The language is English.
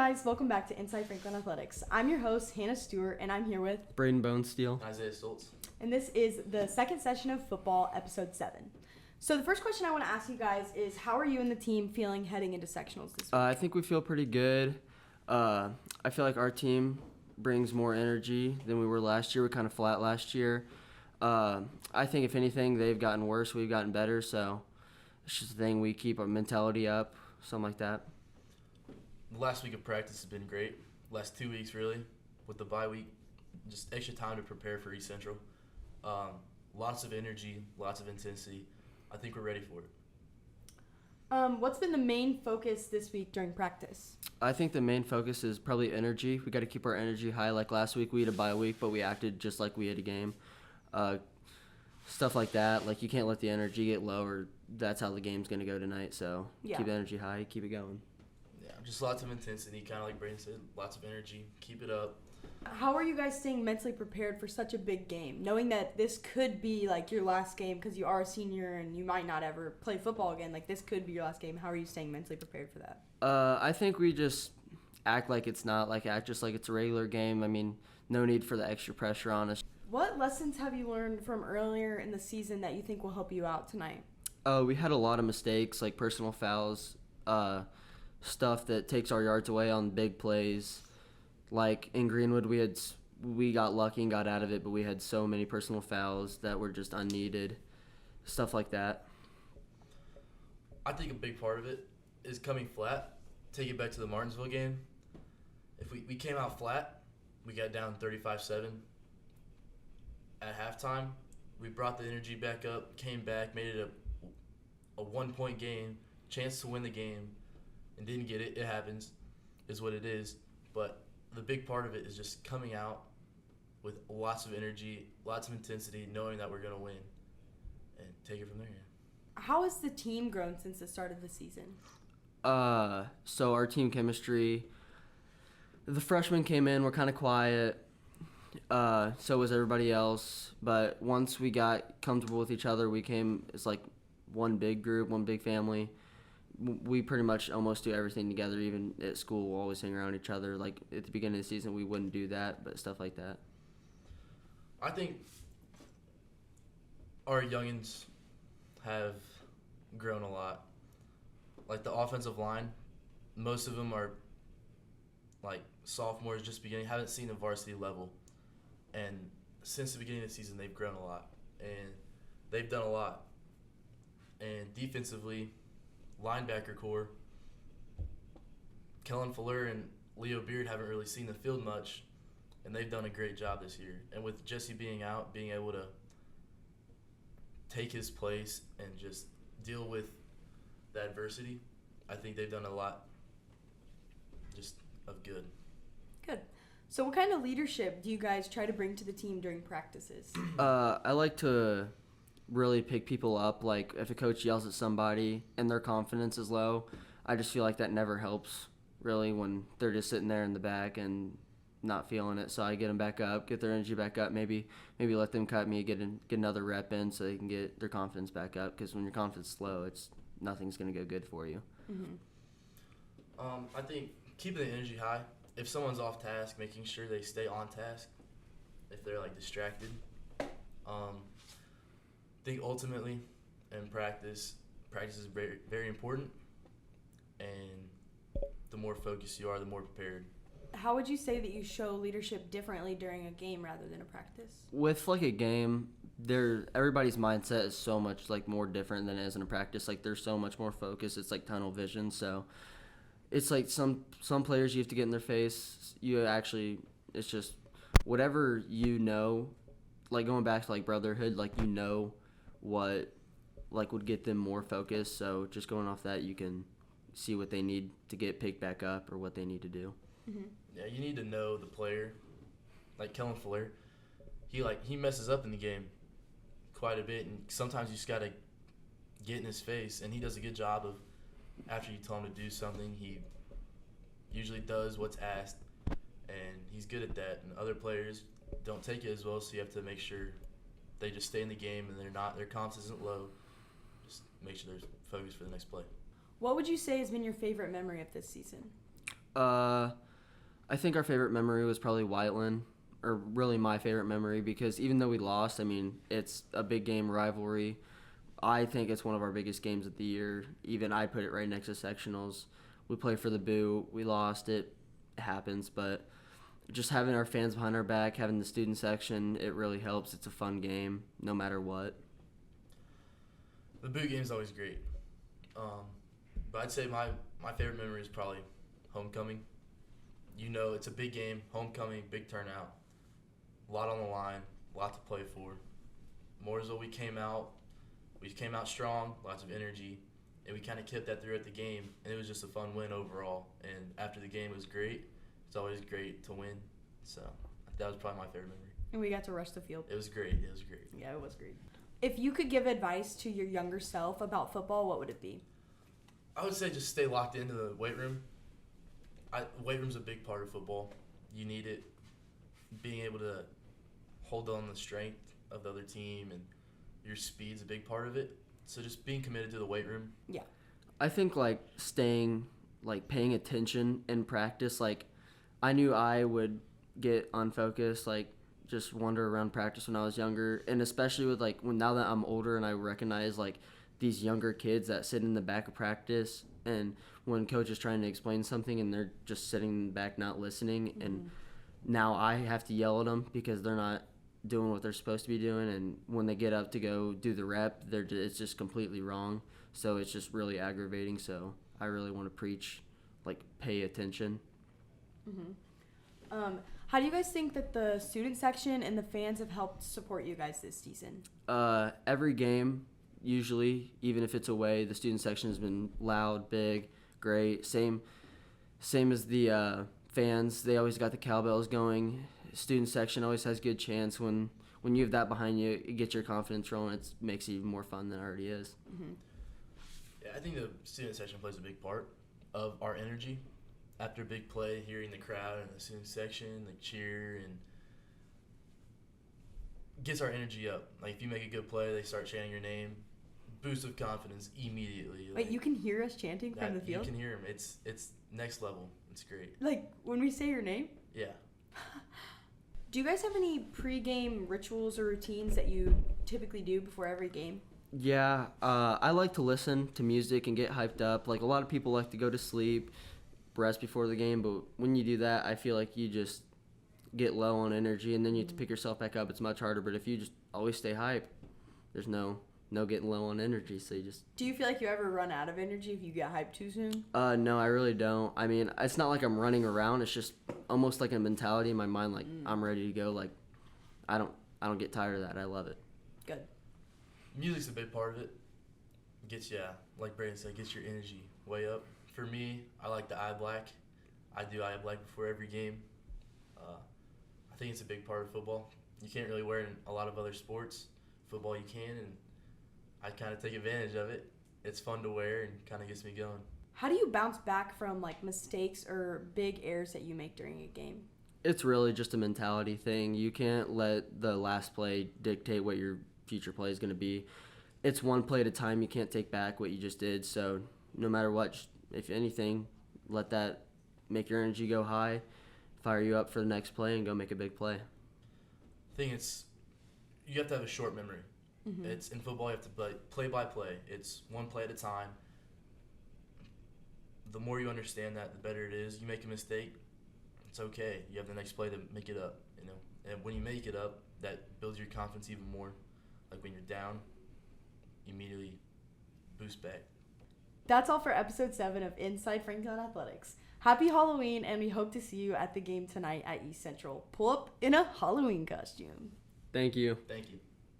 guys, welcome back to Inside Franklin Athletics. I'm your host, Hannah Stewart, and I'm here with Braden Bonesteel. Isaiah Stoltz. and this is the second session of football, episode 7. So the first question I want to ask you guys is, how are you and the team feeling heading into sectionals this week? I think we feel pretty good. I feel like our team brings more energy than we were last year. We were kind of flat last year. I think if anything, they've gotten worse. We've gotten better. So it's just a thing. We keep our mentality up, something like that. The last week of practice has been great. Last 2 weeks, really, with the bye week. Just extra time to prepare for East Central. Lots of energy, lots of intensity. I think we're ready for it. What's been the main focus this week during practice? I think the main focus is probably energy. We got to keep our energy high. Like last week, we had a bye week, but we acted just like we had a game. Stuff like that. Like you can't let the energy get low, or that's how the game's going to go tonight. So keep the energy high, keep it going. Yeah, just lots of intensity, kind of like Braden said. Lots of energy. Keep it up. How are you guys staying mentally prepared for such a big game, knowing that this could be like your last game because you are a senior and you might not ever play football again? Like this could be your last game. How are you staying mentally prepared for that? I think we just act like it's not, like act just like it's a regular game. I mean, no need for the extra pressure on us. What lessons have you learned from earlier in the season that you think will help you out tonight? We had a lot of mistakes, like personal fouls, stuff that takes our yards away on big plays. Like in Greenwood, we got lucky and got out of it, but we had so many personal fouls that were just unneeded, stuff like that. I think a big part of it is coming flat. Take it back to the Martinsville game. If we came out flat, we got down 35-7. At halftime, we brought the energy back up, came back, made it a 1-point game, chance to win the game, and didn't get it. It happens, is what it is. But the big part of it is just coming out with lots of energy, lots of intensity, knowing that we're going to win, and take it from there. How has the team grown since the start of the season? So our team chemistry, the freshmen came in, were kind of quiet. So was everybody else. But once we got comfortable with each other, it's like one big group, one big family. We pretty much almost do everything together. Even at school, we'll always hang around each other. Like at the beginning of the season, we wouldn't do that, but stuff like that. I think our youngins have grown a lot. Like the offensive line, most of them are like sophomores just beginning, haven't seen a varsity level. And since the beginning of the season, they've grown a lot. And they've done a lot. And defensively, linebacker core, Kellen Fuller and Leo Beard haven't really seen the field much, and they've done a great job this year. And with Jesse being out, being able to take his place and just deal with the adversity, I think they've done a lot just of good. Good. So what kind of leadership do you guys try to bring to the team during practices? I like to really pick people up. Like if a coach yells at somebody and their confidence is low, I just feel like that never helps really when they're just sitting there in the back and not feeling it. So I get them back up, get their energy back up, maybe let them cut me, get another rep in so they can get their confidence back up, because when your confidence is low, nothing's going to go good for you. Mm-hmm. I think keeping the energy high. If someone's off task, making sure they stay on task. If they're like distracted, I think ultimately in practice is very, very important. And the more focused you are, the more prepared. How would you say that you show leadership differently during a game rather than a practice? With like a game, everybody's mindset is so much like more different than it is in a practice. Like they're so much more focused. It's like tunnel vision. So it's like some players you have to get in their face. It's just whatever you know, like going back to like brotherhood, like you know what like would get them more focused. So just going off that, you can see what they need to get picked back up or what they need to do. Mm-hmm. Yeah, you need to know the player. Like Kellen Fuller, he messes up in the game quite a bit, and sometimes you just gotta get in his face, and he does a good job of, after you tell him to do something, he usually does what's asked, and he's good at that. And other players don't take it as well, so you have to make sure they just stay in the game and their confidence isn't low. Just make sure they're focused for the next play. What would you say has been your favorite memory of this season? I think our favorite memory was probably Whiteland, or really my favorite memory, because even though we lost, I mean, it's a big game rivalry. I think it's one of our biggest games of the year. Even I put it right next to sectionals. We play for the Boo. We lost. It happens, but just having our fans behind our back, having the student section, it really helps. It's a fun game, no matter what. The Boo game's always great. But I'd say my favorite memory is probably homecoming. You know, it's a big game, homecoming, big turnout, a lot on the line, a lot to play for. Mooresville, we came out strong, lots of energy, and we kind of kept that throughout the game, and it was just a fun win overall. And after the game, it was great. It's always great to win, so that was probably my favorite memory. And we got to rush the field. It was great. Yeah, it was great. If you could give advice to your younger self about football, what would it be? I would say just stay locked into the weight room. Weight room's a big part of football. You need it. Being able to hold on the strength of the other team and your speed's a big part of it. So just being committed to the weight room. Yeah. I think paying attention in practice. Like, I knew I would get unfocused, just wander around practice when I was younger, and especially with now that I'm older and I recognize these younger kids that sit in the back of practice, and when coach is trying to explain something and they're just sitting back not listening, and now I have to yell at them because they're not doing what they're supposed to be doing, and when they get up to go do the rep, it's just completely wrong. So it's just really aggravating. So I really want to preach, pay attention. How do you guys think that the student section and the fans have helped support you guys this season? Every game, usually, even if it's away, the student section has been loud, big, great. Same as the fans. They always got the cowbells going. Student section always has good chants. When you have that behind you, it gets your confidence rolling. It makes it even more fun than it already is. Yeah, I think the student section plays a big part of our energy. After a big play, hearing the crowd in the student section, cheer, and gets our energy up. If you make a good play, they start chanting your name. Boost of confidence immediately. Wait, you can hear us chanting from the field? You can hear them. It's next level. It's great. When we say your name? Yeah. Do you guys have any pre-game rituals or routines that you typically do before every game? Yeah, I like to listen to music and get hyped up. A lot of people like to go to sleep, rest before the game, but when you do that, I feel like you just get low on energy, and then you have to pick yourself back up. It's much harder, but if you just always stay hyped, there's no getting low on energy, so you just... Do you feel like you ever run out of energy if you get hyped too soon? No, I really don't. I mean, it's not like I'm running around. It's just almost like a mentality in my mind, I'm ready to go. I don't get tired of that. I love it. Good. Music's a big part of it. Gets, like Brandon said, gets your energy way up. For me, I like the eye black. I do eye black before every game. I think it's a big part of football. You can't really wear it in a lot of other sports. Football you can, and I kind of take advantage of it. It's fun to wear and kind of gets me going. How do you bounce back from mistakes or big errors that you make during a game? It's really just a mentality thing. You can't let the last play dictate what your future play is going to be. It's one play at a time. You can't take back what you just did. So no matter what, if anything, let that make your energy go high, fire you up for the next play, and go make a big play. I think you have to have a short memory. It's in football, you have to play by play. It's one play at a time. The more you understand that, the better it is. You make a mistake, it's okay. You have the next play to make it up, And when you make it up, that builds your confidence even more. When you're down, you immediately boost back. That's all for episode 7 of Inside Franklin Athletics. Happy Halloween, and we hope to see you at the game tonight at East Central. Pull up in a Halloween costume. Thank you. Thank you.